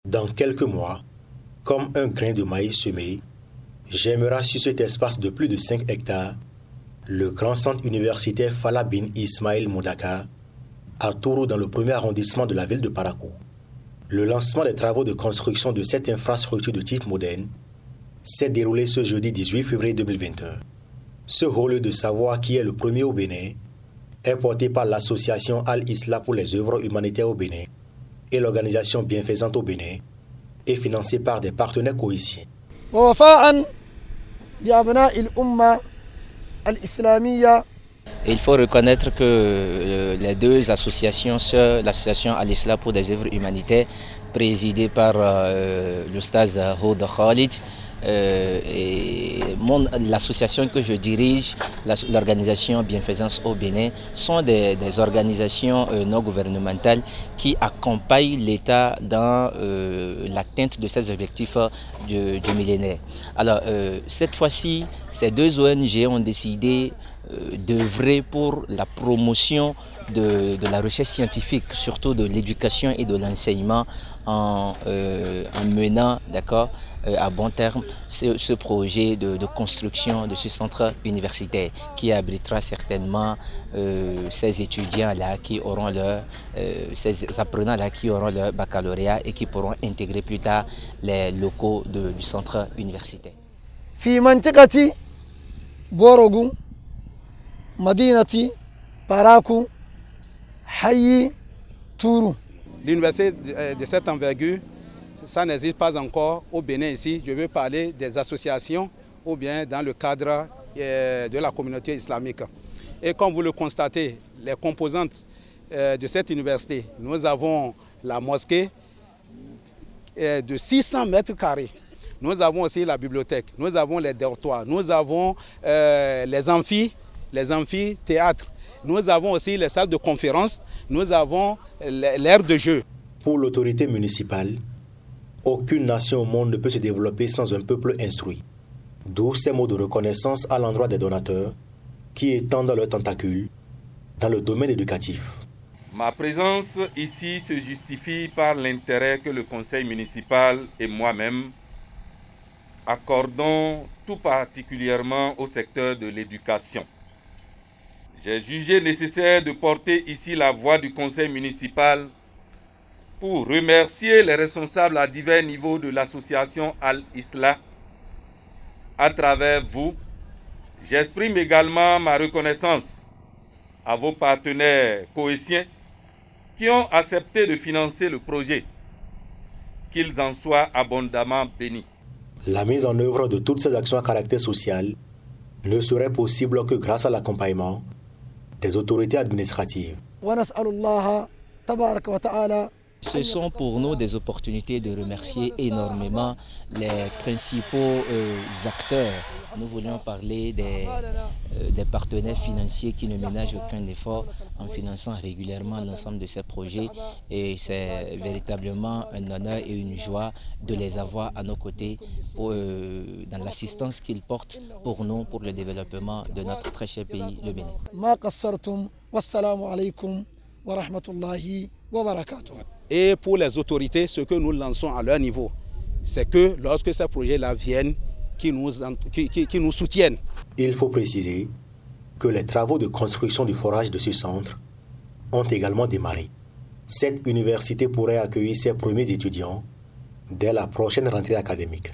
Dans quelques mois, comme un grain de maïs semé, germera sur cet espace de plus de 5 hectares le grand centre universitaire Fala bin Ismail Moudaka à Tourou dans le premier arrondissement de la ville de Parakou. Le lancement des travaux de construction de cette infrastructure de type moderne s'est déroulé ce jeudi 18 février 2021. Ce rôle de savoir qui est le premier au Bénin est porté par l'association Al-Isla pour les œuvres humanitaires au Bénin et l'organisation Bienfaisante au Bénin est financé par des partenaires coïciens. Il faut reconnaître que les deux associations, l'association Al-Isla pour des œuvres humanitaires, présidée par l'Oustaz Houda Khalid, et l'association que je dirige, l'organisation Bienfaisance au Bénin, sont des organisations non gouvernementales qui accompagnent l'État dans l'atteinte de ces objectifs du millénaire. Alors cette fois-ci, ces deux ONG ont décidé d'œuvrer pour la promotion de la recherche scientifique, surtout de l'éducation et de l'enseignement en menant, d'accord, à bon terme ce projet de construction de ce centre universitaire qui abritera certainement ces étudiants-là qui auront ces apprenants-là qui auront leur baccalauréat et qui pourront intégrer plus tard les locaux du centre universitaire. Fi Borogu, Madinati, Parakou, Hayi, Tourou. L'université de cette envergure, ça n'existe pas encore au Bénin ici. Je veux parler des associations ou bien dans le cadre de la communauté islamique. Et comme vous le constatez, les composantes de cette université, nous avons la mosquée de 600 mètres carrés. Nous avons aussi la bibliothèque, nous avons les dortoirs, nous avons les amphithéâtres, nous avons aussi les salles de conférence, nous avons l'aire de jeu. Pour l'autorité municipale, aucune nation au monde ne peut se développer sans un peuple instruit. D'où ces mots de reconnaissance à l'endroit des donateurs qui étendent leurs tentacules dans le domaine éducatif. Ma présence ici se justifie par l'intérêt que le conseil municipal et moi-même accordons tout particulièrement au secteur de l'éducation. J'ai jugé nécessaire de porter ici la voix du conseil municipal pour remercier les responsables à divers niveaux de l'association Al-Isla. À travers vous, j'exprime également ma reconnaissance à vos partenaires coïciens qui ont accepté de financer le projet. Qu'ils en soient abondamment bénis. La mise en œuvre de toutes ces actions à caractère social ne serait possible que grâce à l'accompagnement des autorités administratives. Ce sont pour nous des opportunités de remercier énormément les principaux acteurs. Nous voulions parler des partenaires financiers qui ne ménagent aucun effort en finançant régulièrement l'ensemble de ces projets. Et c'est véritablement un honneur et une joie de les avoir à nos côtés dans l'assistance qu'ils portent pour nous, pour le développement de notre très cher pays, le Bénin. Et pour les autorités, ce que nous lançons à leur niveau, c'est que lorsque ces projets-là viennent, qui nous soutiennent. Il faut préciser que les travaux de construction du forage de ce centre ont également démarré. Cette université pourrait accueillir ses premiers étudiants dès la prochaine rentrée académique.